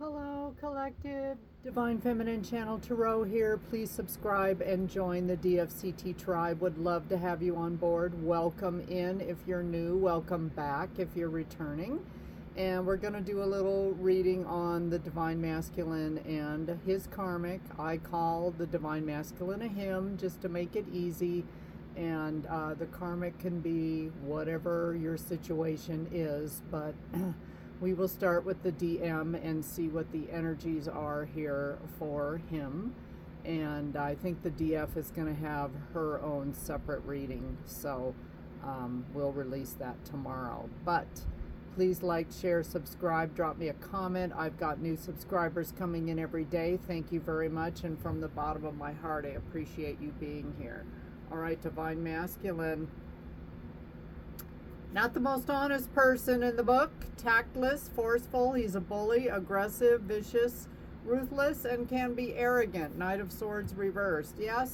Hello, collective. Divine Feminine Channel Tarot here. Please subscribe and join the DFCT tribe. Would love to have you on board. Welcome in if you're new. Welcome back if you're returning. And we're going to do a little reading on the Divine Masculine and his karmic. I call the Divine Masculine a him just to make it easy. And the karmic can be whatever your situation is, but we will start with the DM and see what the energies are here for him. And I think the DF is going to have her own separate reading, so we'll release that tomorrow. But please like, share, subscribe, drop me a comment. I've got new subscribers coming in every day. Thank you very much, and from the bottom of my heart, I appreciate you being here. All right, Divine Masculine. Not the most honest person in the book. Tactless, forceful. He's a bully, aggressive, vicious, ruthless, and can be arrogant. Knight of Swords reversed. Yeah,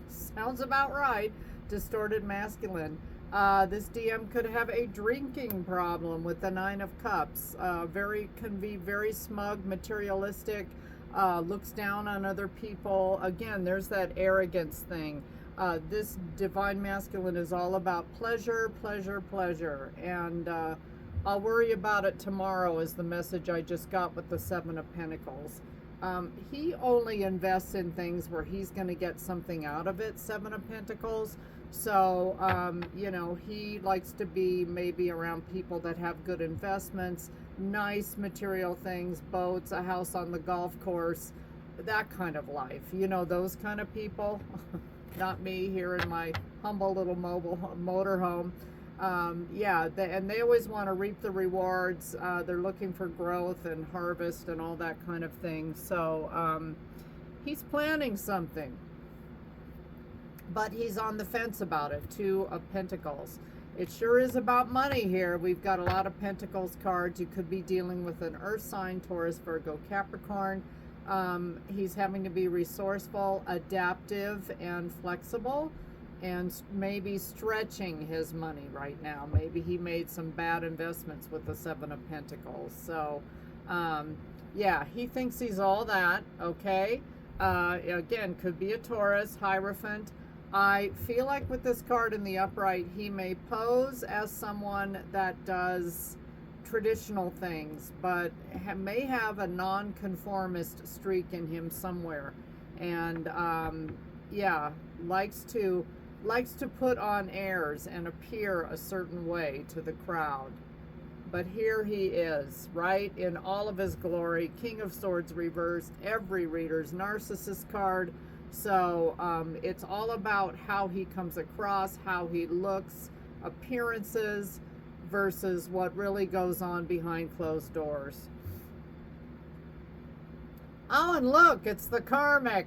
sounds about right. Distorted masculine. This DM could have a drinking problem with the Nine of Cups. Can be very smug, materialistic, looks down on other people. Again, there's that arrogance thing. This Divine Masculine is all about pleasure, pleasure, pleasure. And I'll worry about it tomorrow is the message I just got with the Seven of Pentacles. He only invests in things where he's going to get something out of it, Seven of Pentacles. So, you know, he likes to be maybe around people that have good investments, nice material things, boats, a house on the golf course, that kind of life. You know, those kind of people. Not me here in my humble little mobile motorhome. Yeah, and they always want to reap the rewards. They're looking for growth and harvest and all that kind of thing. So he's planning something, but he's on the fence about it. Two of Pentacles. It sure is about money here. We've got a lot of Pentacles cards. You could be dealing with an earth sign, Taurus, Virgo, Capricorn. He's having to be resourceful, adaptive, and flexible, and maybe stretching his money right now. Maybe he made some bad investments with the Seven of Pentacles. So, yeah, he thinks he's all that, okay? Again, could be a Taurus, Hierophant. I feel like with this card in the upright, he may pose as someone that does traditional things, but may have a non-conformist streak in him somewhere, and yeah, likes to put on airs and appear a certain way to the crowd. But here he is, right in all of his glory. King of Swords reversed. Every reader's narcissist card. So it's all about how he comes across, how he looks, appearances, versus what really goes on behind closed doors. Oh, and look, it's the karmic.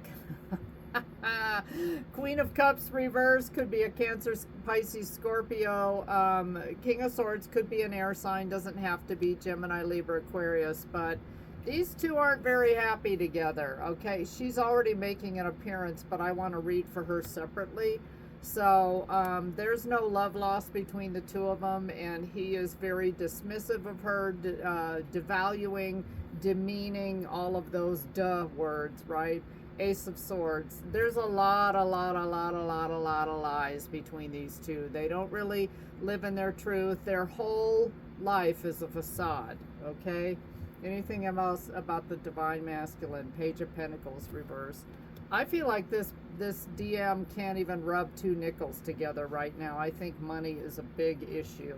Queen of Cups reverse could be a Cancer, Pisces, Scorpio. King of Swords could be an air sign, doesn't have to be Gemini, Libra, Aquarius, but these two aren't very happy together. Okay, she's already making an appearance, but I want to read for her separately. So there's no love lost between the two of them, and he is very dismissive of her, devaluing, demeaning, all of those words, right? Ace of Swords. There's a lot of lies between these two. They don't really live in their truth. Their whole life is a facade, okay? Anything else about the Divine Masculine? Page of Pentacles reversed. I feel like this DM can't even rub two nickels together right now. I think money is a big issue.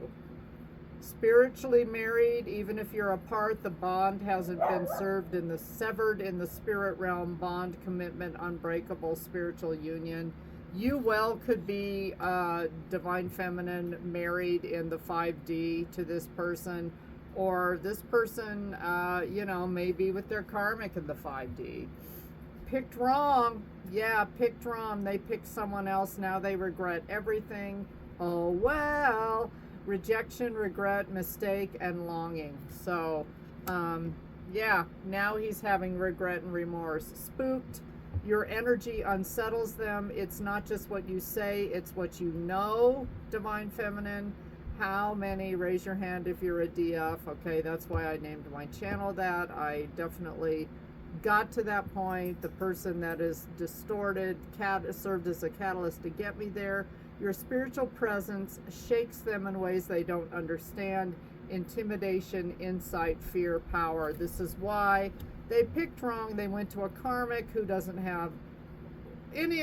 Spiritually married, even if you're apart, the bond hasn't been severed in the spirit realm. Bond, commitment, unbreakable spiritual union. You could be Divine Feminine married in the 5D to this person, or this person, you know, maybe with their karmic in the 5D. Picked wrong. Yeah, picked wrong. They picked someone else. Now they regret everything. Oh, well. Rejection, regret, mistake, and longing. So, yeah, now he's having regret and remorse. Spooked. Your energy unsettles them. It's not just what you say, it's what you know, Divine Feminine. How many? Raise your hand if you're a DF. Okay, that's why I named my channel that. I definitely got to that point. The person that is distorted served as a catalyst to get me there. Your spiritual presence shakes them in ways they don't understand. Intimidation, insight, fear, power. This is why they picked wrong. They went to a karmic who doesn't have any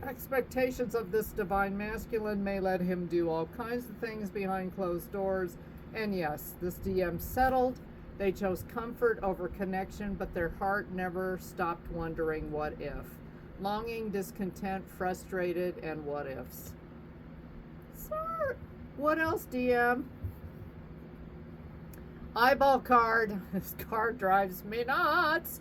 expectations of this divine masculine, may let him do all kinds of things behind closed doors. And yes, this DM settled. They chose comfort over connection, but their heart never stopped wondering what if. Longing, discontent, frustrated, and what ifs. Sir, what else, DM? Eyeball card. This card drives me nuts.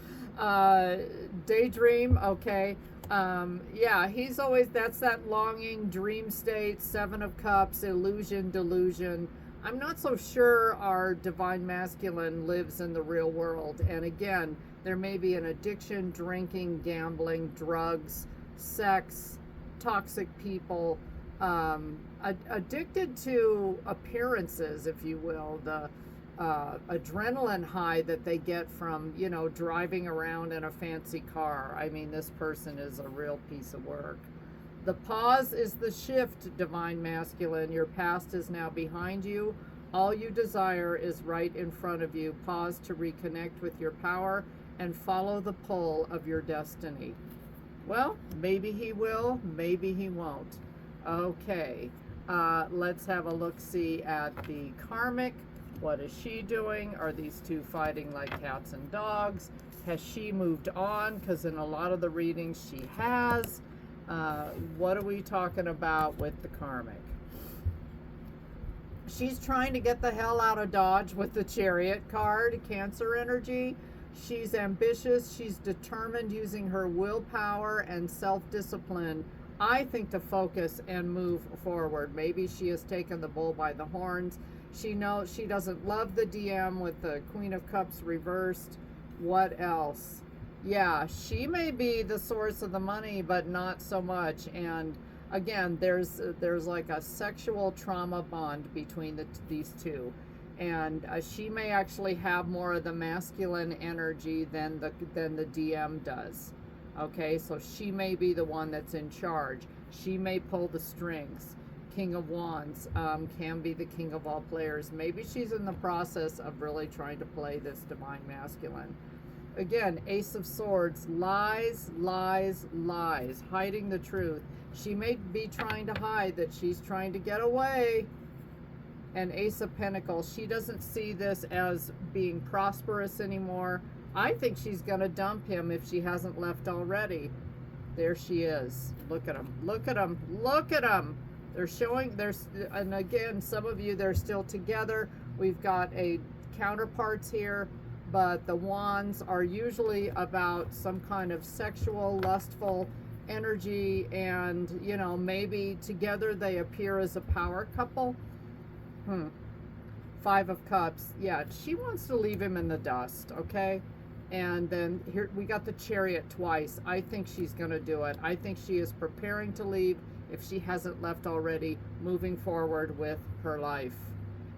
Daydream, okay. Yeah, he's always, that's that longing, dream state, 7 of Cups, illusion, delusion. I'm not so sure our divine masculine lives in the real world. And again, there may be an addiction, drinking, gambling, drugs, sex, toxic people, addicted to appearances, if you will, the adrenaline high that they get from, you know, driving around in a fancy car. I mean, this person is a real piece of work. The pause is the shift, divine masculine. Your past is now behind you. All you desire is right in front of you. Pause to reconnect with your power and follow the pull of your destiny. Well, maybe he will, maybe he won't. Okay, let's have a look-see at the karmic. What is she doing? Are these two fighting like cats and dogs? Has she moved on? Because in a lot of the readings she has. What are we talking about with the karmic? She's trying to get the hell out of Dodge with the Chariot card, Cancer energy. She's ambitious. She's determined, using her willpower and self-discipline, I think, to focus and move forward. Maybe she has taken the bull by the horns. She knows she doesn't love the DM with the Queen of Cups reversed. What else? Yeah, she may be the source of the money, but not so much. And again, there's like a sexual trauma bond between these two. And she may actually have more of the masculine energy than the DM does. Okay, so she may be the one that's in charge. She may pull the strings. King of Wands can be the king of all players. Maybe she's in the process of really trying to play this divine masculine. Again, Ace of Swords, lies, lies, lies, hiding the truth. She may be trying to hide that she's trying to get away. And Ace of Pentacles, she doesn't see this as being prosperous anymore. I think she's going to dump him if she hasn't left already. There she is. Look at him. Look at him. Look at him. They're showing, and again, some of you, they're still together. We've got a counterparts here, but the wands are usually about some kind of sexual, lustful energy, and, you know, maybe together they appear as a power couple. 5 of Cups. Yeah, she wants to leave him in the dust, okay? And then here we got the Chariot twice. I think she's going to do it. I think she is preparing to leave, if she hasn't left already, moving forward with her life.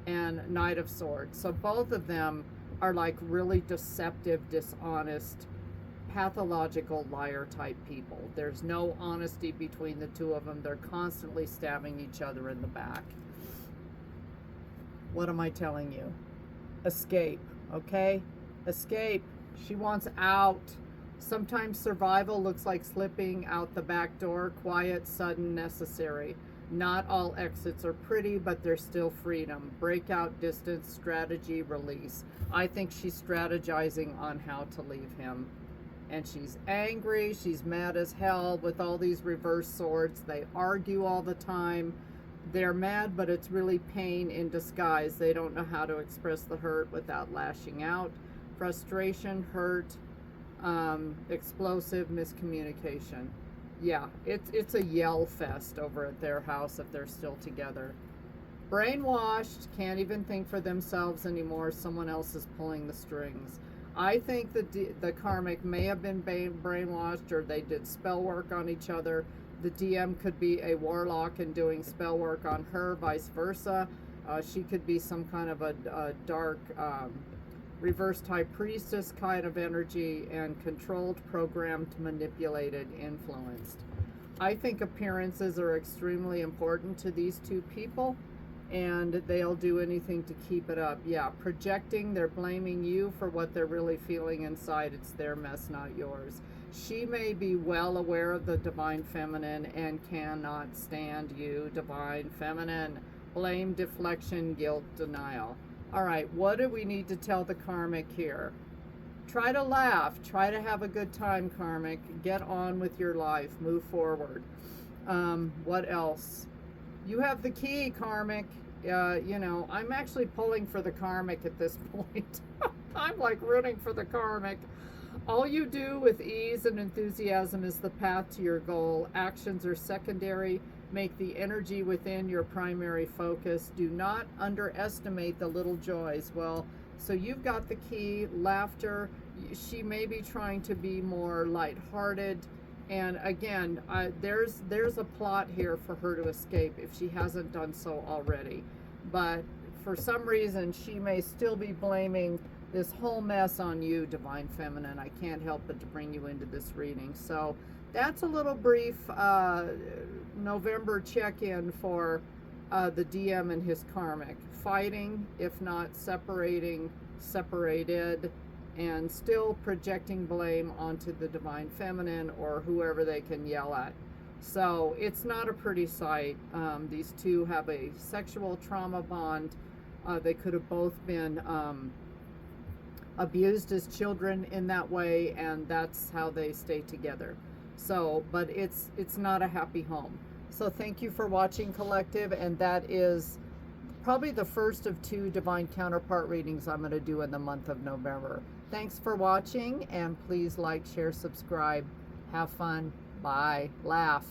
And Knight of Swords. So both of them are like really deceptive, dishonest, pathological liar type people. There's no honesty between the two of them. They're constantly stabbing each other in the back. What am I telling you? Escape, okay? Escape. She wants out. Sometimes survival looks like slipping out the back door. Quiet, sudden, necessary. Not all exits are pretty, but there's still freedom. Breakout, distance, strategy, release. I think she's strategizing on how to leave him. And she's angry. She's mad as hell with all these reversed swords. They argue all the time. They're mad, but it's really pain in disguise. They don't know how to express the hurt without lashing out. Frustration, hurt, explosive miscommunication. Yeah, it's a yell fest over at their house if they're still together. Brainwashed, can't even think for themselves anymore. Someone else is pulling the strings. I think the karmic may have been brainwashed, or they did spell work on each other. The DM could be a warlock and doing spell work on her, vice versa. She could be some kind of a dark reversed high priestess kind of energy, and controlled, programmed, manipulated, influenced. I think appearances are extremely important to these two people, and they'll do anything to keep it up. Yeah, projecting, they're blaming you for what they're really feeling inside. It's their mess, not yours. She may be well aware of the divine feminine and cannot stand you, divine feminine. Blame, deflection, guilt, denial. All right, what do we need to tell the karmic here? Try to laugh. Try to have a good time, karmic. Get on with your life. Move forward. What else? You have the key, karmic. You know, I'm actually pulling for the karmic at this point. I'm like rooting for the karmic. All you do with ease and enthusiasm is the path to your goal. Actions are secondary. Make the energy within your primary focus. Do not underestimate the little joys. Well, so you've got the key, laughter. She may be trying to be more lighthearted. And again, there's a plot here for her to escape if she hasn't done so already. But for some reason, she may still be blaming this whole mess on you, divine feminine. I can't help but to bring you into this reading. So that's a little brief November check-in for the DM and his karmic. Fighting, if not separating, separated, and still projecting blame onto the divine feminine or whoever they can yell at. So it's not a pretty sight. These two have a sexual trauma bond. They could have both been abused as children in that way, and that's how they stay together. So, but it's not a happy home. So thank you for watching, collective, and that is probably the first of 2 divine counterpart readings I'm going to do in the month of November. Thanks for watching, and please like, share, subscribe. Have fun. Bye. Laugh.